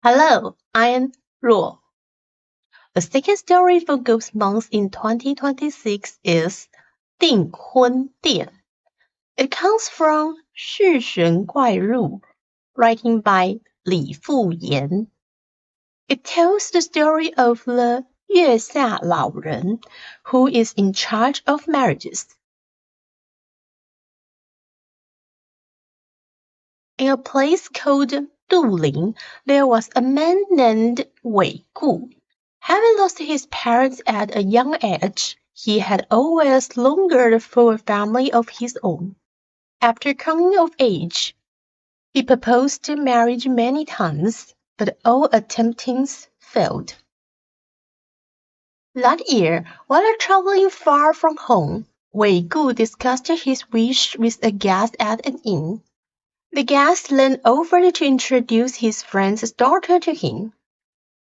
Hello, I'm Luo. The second story for Ghost Month in 2026 is 订婚店. It comes from 续玄怪入, writing by 李富言. It tells the story of the 月下老人 who is in charge of marriages. In a place called Duling, there was a man named Wei Gu. Having lost his parents at a young age, he had always longed for a family of his own. After coming of age, he proposed marriage many times, but all attempts failed. That year, while traveling far from home, Wei Gu discussed his wish with a guest at an inn. The guest then offered to introduce his friend's daughter to him.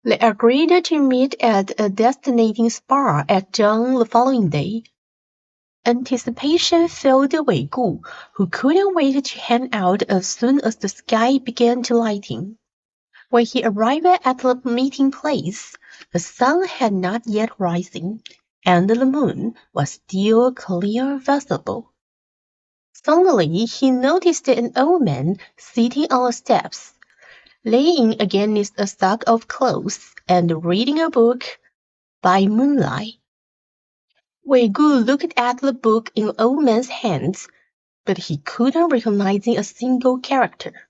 They agreed to meet at a designated spa at dawn the following day. Anticipation filled Wei Gu, who couldn't wait to hang out as soon as the sky began to lighten. When he arrived at the meeting place, the sun had not yet risen, and the moon was still clear visible. Suddenly, he noticed an old man sitting on the steps, laying against a stack of clothes and reading a book by moonlight. Wei Gu looked at the book in the old man's hands, but he couldn't recognize a single character.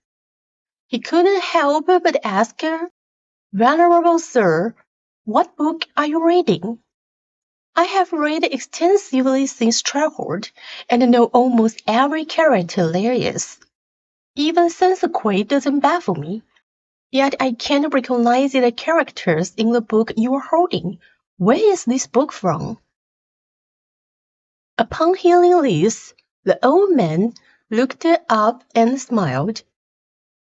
He couldn't help but ask her, "Venerable sir, what book are you reading?" "I have read extensively since childhood, and know almost every character there is. Even Sanskrit doesn't baffle me. Yet I can't recognize the characters in the book you are holding. Where is this book from?" Upon hearing this, the old man looked up and smiled.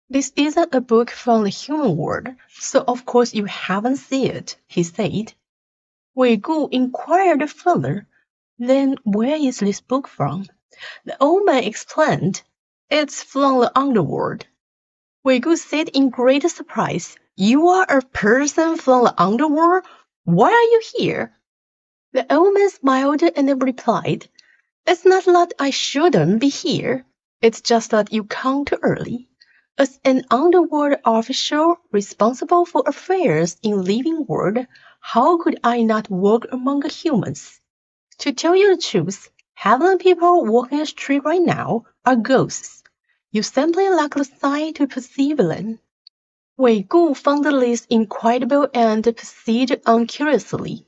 "This isn't a book from the human world, so of course you haven't seen it," he said. Wei Gu inquired further, "Then where is this book from?" The old man explained, "It's from the underworld." Wei Gu said in great surprise, "You are a person from the underworld? Why are you here?" The old man smiled and replied, "It's not that I shouldn't be here. It's just that you come too early. As an underworld official responsible for affairs in the living world, how could I not work among humans? To tell you the truth, half the people walking the street right now are ghosts. You simply lack the sight to perceive them." Wei Gu found the list incredible and proceeded on curiously,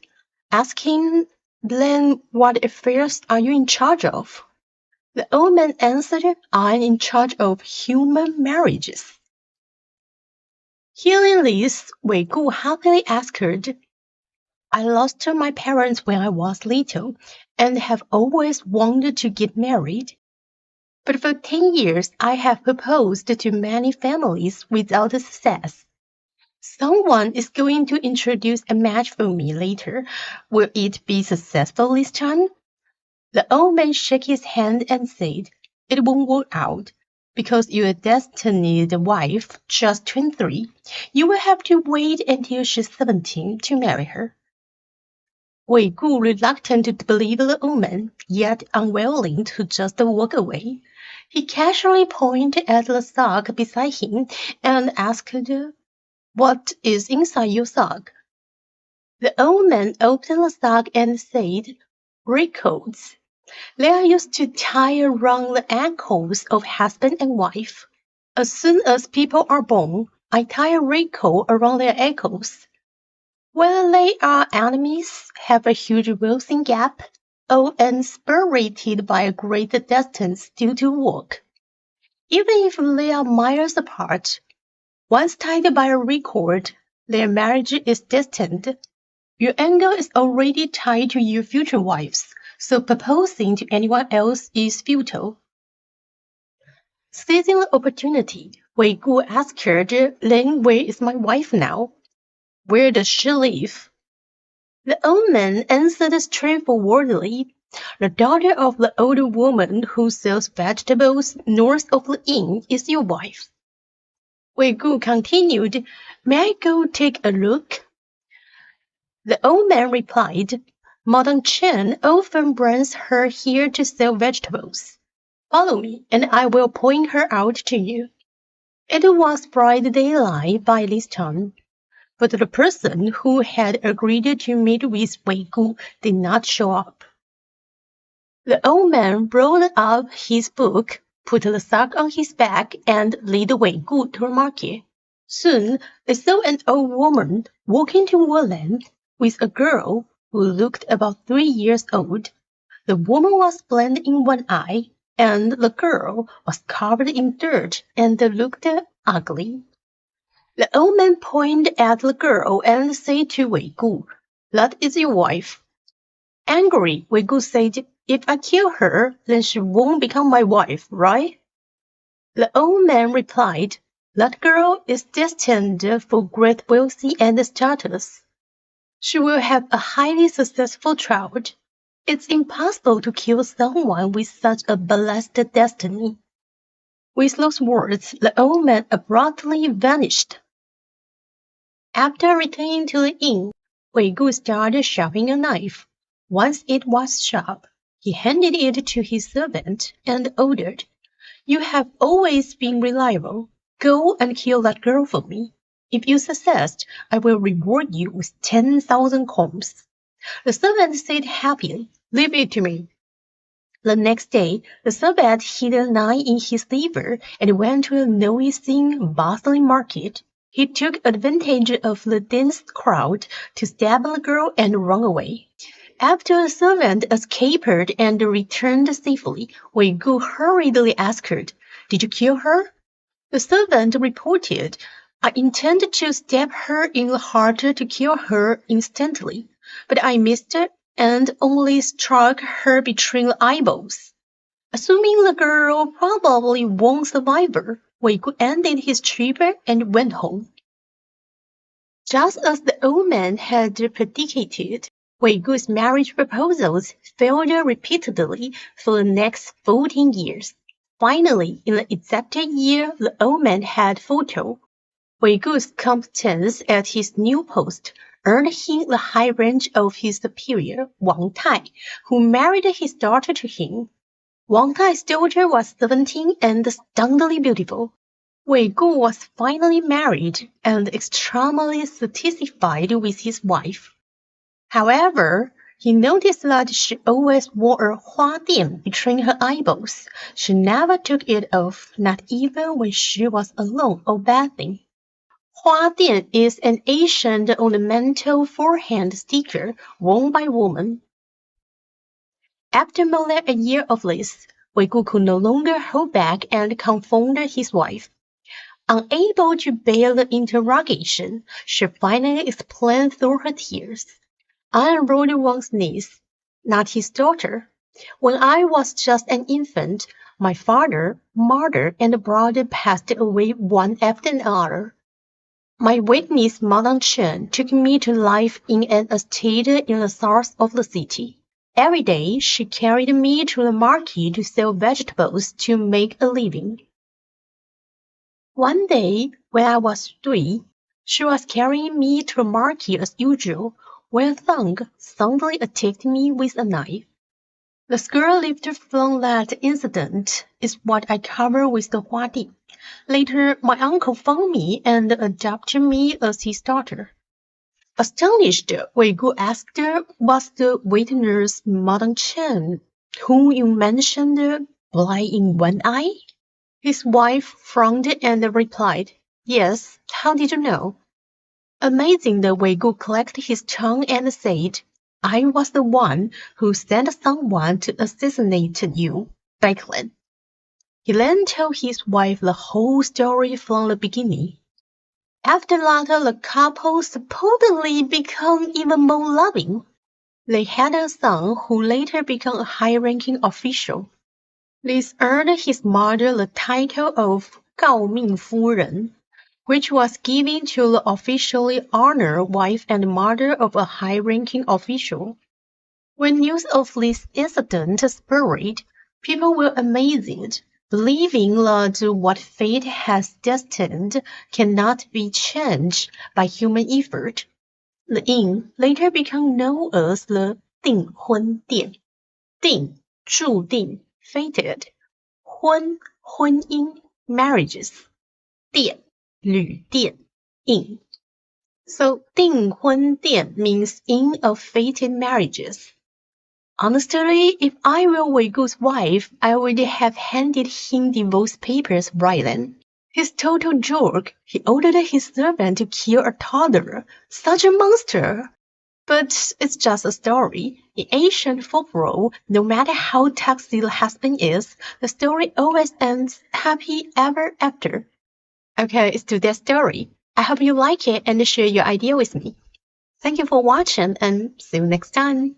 asking, "Then what affairs are you in charge of?" The old man answered, "I'm in charge of human marriages." Hearing this, Wei Gu happily asked, "I lost my parents when I was little, and have always wanted to get married. But for 10 years I have proposed to many families without success. Someone is going to introduce a match for me later. Will it be successful this time?" The old man shook his hand and said, "It won't work out, because your destined wife just turned 3. You will have to wait until she's 17 to marry her." Wei Gu, reluctant to believe the old man, yet unwilling to just walk away. He casually pointed at the sock beside him and asked, "What is inside your sock?" The old man opened the sock and said, "Records. They are used to tie around the ankles of husband and wife. As soon as people are born, I tie a record around their ankles. Whether they are enemies, have a huge wilson gap, or separated by a great distance due to work. Even if they are miles apart, once tied by a record, their marriage is destined. Your ankle is already tied to your future wives, so proposing to anyone else is futile." Seizing the opportunity, Wei Gu asked her, "Then where is my wife now? Where does she live?" The old man answered straightforwardly, "The daughter of the old woman who sells vegetables north of the inn is your wife." Wei Gu continued, "May I go take a look?" The old man replied, "Madame Chen often brings her here to sell vegetables. Follow me, and I will point her out to you." It was bright daylight by this time, but the person who had agreed to meet with Wei Gu did not show up. The old man rolled up his book, put the sack on his back, and led Wei Gu to the market. Soon they saw an old woman walking toward them with a girl who looked about 3 years old. The woman was blind in one eye, and the girl was covered in dirt and looked ugly. The old man pointed at the girl and said to Wei Gu, "That is your wife." Angry, Wei Gu said, "If I kill her, then she won't become my wife, right?" The old man replied, "That girl is destined for great wealth and status. She will have a highly successful child. It's impossible to kill someone with such a blessed destiny." With those words, the old man abruptly vanished. After returning to the inn, Wei Gu started sharpening a knife. Once it was sharp, he handed it to his servant and ordered, "You have always been reliable. Go and kill that girl for me. If you succeed, I will reward you with 10,000 combs." The servant said happily, "Leave it to me." The next day, the servant hid a knife in his liver and went to a noisy, bustling market. He took advantage of the dense crowd to stab the girl and run away. After the servant escaped and returned safely, Wei Gu hurriedly asked her, "Did you kill her?" The servant reported, "I intended to stab her in the heart to kill her instantly, but I missed and only struck her between the eyeballs." Assuming the girl probably won't survive her, Wei Gu ended his trip and went home. Just as the old man had predicted, Wei Gu's marriage proposals failed repeatedly for the next 14 years. Finally, in the exact year the old man had foretold, Wei Gu's competence at his new post earned him the high rank of his superior, Wang Tai, who married his daughter to him. Wang Tai's daughter was 17 and stunningly beautiful. Wei Gu was finally married and extremely satisfied with his wife. However, he noticed that she always wore a huadian between her eyeballs. She never took it off, not even when she was alone or bathing. Huadian is an ancient ornamental forehand sticker worn by women. After more than a year of this, Wei Gu could no longer hold back and confronted his wife. Unable to bear the interrogation, she finally explained through her tears. "I am Lord Wang's niece, not his daughter. When I was just an infant, my father, mother, and brother passed away one after another. My witness Madame Chen took me to live in an estate in the south of the city. Every day she carried me to the market to sell vegetables to make a living. One day, when I was 3, she was carrying me to the market as usual, when Thang suddenly attacked me with a knife. The scar left from that incident is what I cover with the huadi. Later, my uncle found me and adopted me as his daughter." Astonished, Wei Gu asked, "Was the witness Madame Chen, whom you mentioned, blind in one eye?" His wife frowned and replied, "Yes, how did you know?" Amazing that Wei Gu collected his tongue and said, "I was the one who sent someone to assassinate you, Backlin." He then told his wife the whole story from the beginning. After that, the couple supposedly became even more loving. They had a son who later became a high-ranking official. This earned his mother the title of 诰命夫人, which was given to the officially honored wife and mother of a high-ranking official. When news of this incident spread, people were amazed. believing that what fate has destined cannot be changed by human effort. The inn later became known as the 订婚店。订注定 fated， 婚婚姻 marriages， 店旅店 inn。So 订婚店 means inn of fated marriages. Honestly, if I were Wei Gu's wife, I would have handed him divorce papers right then. He's total jerk. He ordered his servant to kill a toddler. Such a monster. But it's just a story. In Asian folklore, no matter how toxic the husband is, the story always ends happy ever after. Okay, it's today's story. I hope you like it and share your idea with me. Thank you for watching and see you next time.